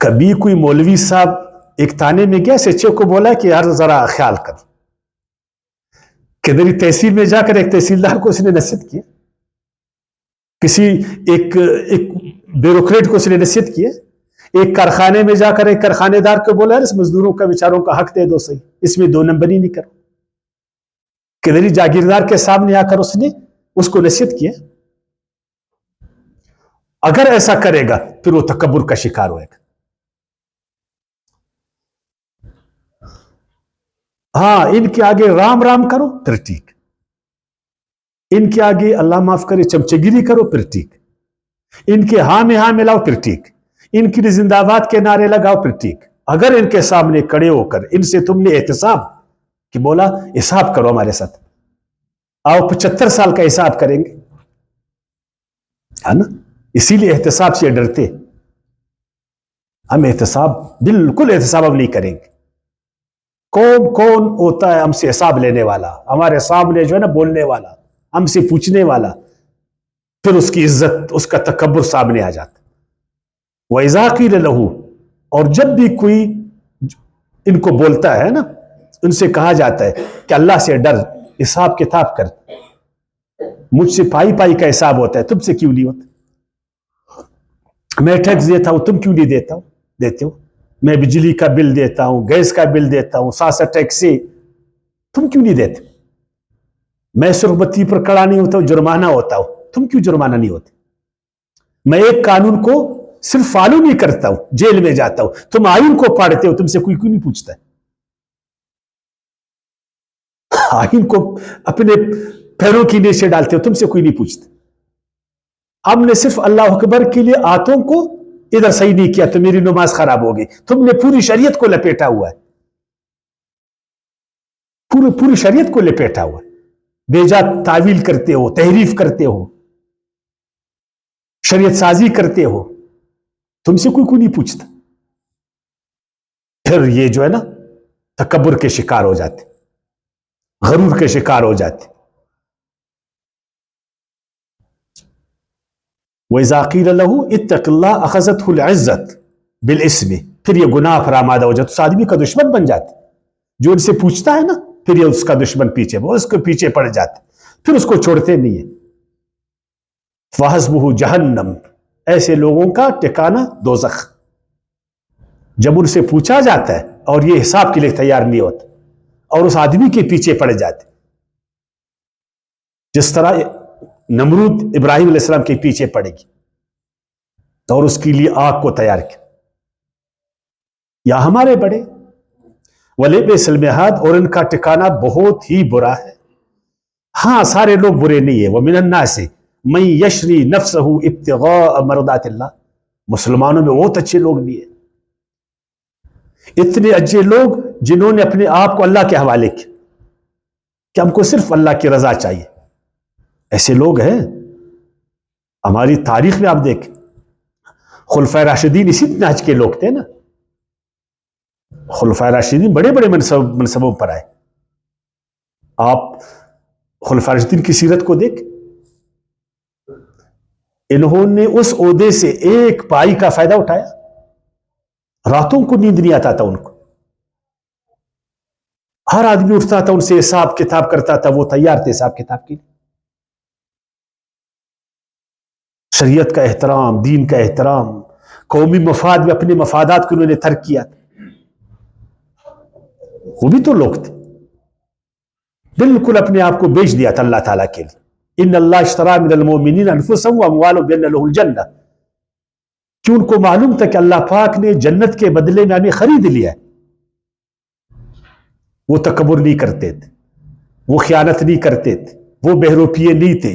کبھی کوئی مولوی صاحب ایک تانے میں گیا سچے کو بولا کہ یار ذرا خیال کر، کدھر تحصیل میں جا کر ایک تحصیلدار کو اس نے نصیحت کیا، کسی ایک بیوروکریٹ کو اس نے نصیحت کیا، ایک کارخانے میں جا کر ایک کارخانے دار کو بولا یار اس مزدوروں کا بیچاروں کا حق دے دو، صحیح اس میں 2 نمبری نہیں کرو. کدھر جاگیردار کے سامنے آ کر اس نے اس کو نصیحت کیا. اگر ایسا کرے گا پھر وہ تکبر کا شکار ہوئے گا. ہاں ان کے آگے رام رام کرو پھر ٹھیک، ان کے آگے اللہ معاف کرے چمچگیری کرو پھر ٹھیک، ان کے ہاں میں ہاں ملاؤ پھر ٹھیک، ان کی زندہ باد کے نعرے لگاؤ پھر ٹھیک. اگر ان کے سامنے کھڑے ہو کر ان سے تم نے احتساب کہ بولا حساب کرو ہمارے ساتھ، آؤ 75 سال کا حساب کریں گے، ہے نا؟ اسی لیے احتساب سے ڈرتے، ہم احتساب بالکل احتساب اب نہیں کریں گے۔ کون ہوتا ہے ہم سے حساب لینے والا، ہمارے سامنے جو ہے نا بولنے والا، ہم سے پوچھنے والا، پھر اس کی عزت، اس کا تکبر سامنے آ جاتا۔ وَإِذَا قِيلَ لَهُ، اور جب بھی کوئی ان کو بولتا ہے نا، ان سے کہا جاتا ہے کہ اللہ سے ڈر، حساب کتاب کر، مجھ سے پائی پائی کا حساب ہوتا ہے، تم سے کیوں نہیں ہوتا؟ میں ٹیکس دیتا ہوں، تم کیوں نہیں دیتے ہو؟ میں بجلی کا بل دیتا ہوں، گیس کا بل دیتا ہوں، 67 ٹیکس، تم کیوں نہیں دیتے؟ میں سرخ بتی پر کڑا نہیں ہوتا ہوں، جرمانہ ہوتا ہوں، تم کیوں جرمانہ نہیں ہوتے؟ میں ایک قانون کو صرف فالو نہیں کرتا ہوں، جیل میں جاتا ہوں، تم آئین کو پڑھتے ہو، تم سے کوئی کیوں نہیں پوچھتا ہے؟ آئین کو اپنے پیروں کی نیچے ڈالتے ہو، تم سے کوئی نہیں پوچھتا۔ ہم نے صرف اللہ اکبر کے لیے ہاتھوں کو ادھر صحیح نہیں کیا تو میری نماز خراب ہوگی، تم نے پوری شریعت کو لپیٹا ہوا ہے، پوری شریعت کو لپیٹا ہوا ہے، بے جا تعویل کرتے ہو، تحریف کرتے ہو، شریعت سازی کرتے ہو، تم سے کوئی نہیں پوچھتا۔ پھر یہ جو ہے نا تکبر کے شکار ہو جاتے، غرور کے شکار ہو جاتے۔ وَإِذَا قِيلَ لَهُ اتَّقِ اللَّهَ أَخَذَتْهُ الْعِزَّةُ بِالْإِثْمِ، پھر یہ گناہ پر آمادہ ہو جاتا، اس آدمی کا دشمن بن جاتا، جو ان سے پوچھتا ہے نا، پھر یہ اس کا دشمن پیچھے، وہ اس کے پیچھے پڑ جاتے، پھر اس کو چھوڑتے نہیں ہیں۔ فَحَسْبُهُ جَهَنَّمُ، ایسے لوگوں کا ٹھکانہ دوزخ۔ جب ان سے پوچھا جاتا ہے اور یہ حساب کے لیے تیار نہیں ہوتا اور اس آدمی کے پیچھے پڑ جاتے، جس طرح نمرود ابراہیم علیہ السلام کے پیچھے پڑے گی اور اس کے لیے آگ کو تیار کیا، یا ہمارے بڑے وَلِبِئْسَ الْمِہَادُ، اور ان کا ٹھکانہ بہت ہی برا ہے۔ ہاں سارے لوگ برے نہیں ہیں، وَمِنَ النَّاسِ مَن يَشْرِي نَفْسَهُ ابْتِغَاءَ مَرْضَاتِ اللَّهِ، مسلمانوں میں بہت اچھے لوگ بھی ہیں، اتنے اچھے لوگ جنہوں نے اپنے آپ کو اللہ کے حوالے کیا کہ ہم کو صرف اللہ کی رضا چاہیے۔ ایسے لوگ ہیں ہماری تاریخ میں، آپ دیکھیں خلفائے راشدین اسی نہج کے لوگ تھے نا، خلفائے راشدین بڑے بڑے منصبوں پر آئے۔ آپ خلفائے راشدین کی سیرت کو دیکھ، انہوں نے اس عہدے سے ایک پائی کا فائدہ اٹھایا، راتوں کو نیند نہیں آتا تھا ان کو، ہر آدمی اٹھتا تھا ان سے حساب کتاب کرتا تھا، وہ تیار تھے حساب کتاب کے لیے۔ شریعت کا احترام، دین کا احترام، قومی مفاد میں اپنے مفادات کو انہوں نے ترک کیا تھا۔ وہ بھی تو لوگ تھے، بالکل اپنے آپ کو بیچ دیا تھا اللہ تعالیٰ کے لیے۔ ان اللہ اشترى من المؤمنین انفسهم واموالهم بان لهم الجنہ، کہ ان کو معلوم تھا کہ اللہ پاک نے جنت کے بدلے میں ہمیں خرید لیا ہے۔ وہ تکبر نہیں کرتے تھے، وہ خیانت نہیں کرتے تھے، وہ بہروپیے نہیں تھے،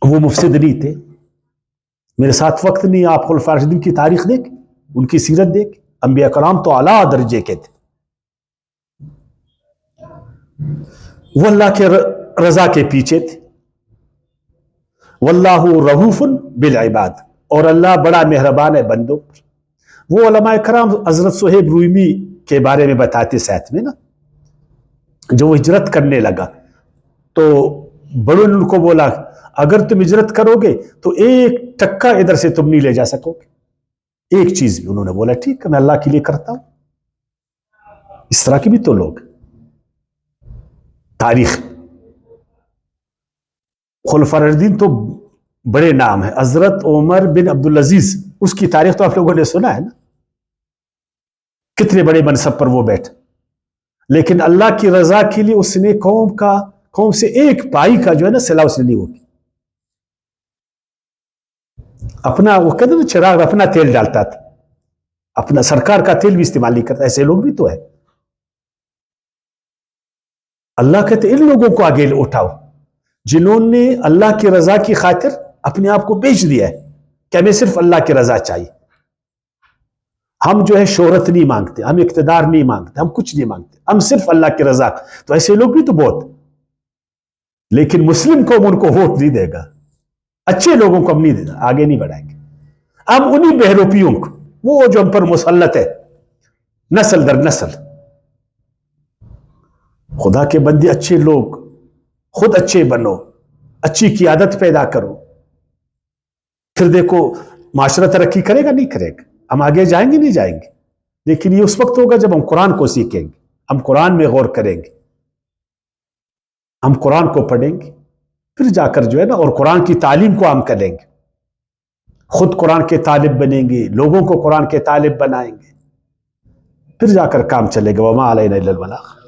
وہ مفسد نہیں تھے۔ میرے ساتھ وقت نہیں، آپ خلفائے راشدین کی تاریخ دیکھ، ان کی سیرت دیکھ، انبیاء کرام تو اعلیٰ درجے کے تھے، وہ اللہ کے رضا کے پیچھے تھے۔ واللہ رؤوف بالعباد، اور اللہ بڑا مہربان ہے بندوں پر۔ وہ علماء کرام حضرت صہیب رومی کے بارے میں بتاتے ساتھ میں نا، جو وہ ہجرت کرنے لگا تو بڑوں نے ان کو بولا اگر تم ہجرت کرو گے تو ایک ٹکا ادھر سے تم نہیں لے جا سکو گے، ایک چیز بھی۔ انہوں نے بولا ٹھیک ہے، میں اللہ کے لیے کرتا ہوں۔ اس طرح کے بھی تو لوگ تاریخ۔ خلفائے راشدین تو بڑے نام ہیں، حضرت عمر بن عبدالعزیز، اس کی تاریخ تو آپ لوگوں نے سنا ہے نا، کتنے بڑے منصب پر وہ بیٹھے، لیکن اللہ کی رضا کے لیے اس نے قوم سے ایک پائی کا جو ہے نا صلہ اس نے نہیں ہوگی۔ اپنا وہ کہتے ہیں نا چراغ اپنا تیل ڈالتا تھا، اپنا سرکار کا تیل بھی استعمال نہیں کرتا۔ ایسے لوگ بھی تو ہے۔ اللہ کہتے ان لوگوں کو آگے اٹھاؤ جنہوں نے اللہ کی رضا کی خاطر اپنے آپ کو بیچ دیا ہے کہ ہمیں صرف اللہ کی رضا چاہیے۔ ہم جو ہے شہرت نہیں مانگتے، ہم اقتدار نہیں مانگتے، ہم کچھ نہیں مانگتے، ہم صرف اللہ کی رضا. تو ایسے لوگ بھی تو بہت, لیکن مسلم قوم ان کو ووٹ نہیں دے گا, اچھے لوگوں کو ہم نہیں دے گا, آگے نہیں بڑھائیں گے. ہم انہی بہروپیوں کو, وہ جو ہم پر مسلط ہے نسل در نسل. خدا کے بندے اچھے لوگ, خود اچھے بنو, اچھی قیادت پیدا کرو, پھر دیکھو معاشرہ ترقی کرے گا نہیں کرے گا, ہم آگے جائیں گے نہیں جائیں گے. لیکن یہ اس وقت ہوگا جب ہم قرآن کو سیکھیں گے, ہم قرآن میں غور کریں گے, ہم قرآن کو پڑھیں گے, پھر جا کر جو ہے نا, اور قرآن کی تعلیم کو عام کریں گے, خود قرآن کے طالب بنیں گے, لوگوں کو قرآن کے طالب بنائیں گے, پھر جا کر کام چلے گا. وما علینا الا البلاغ.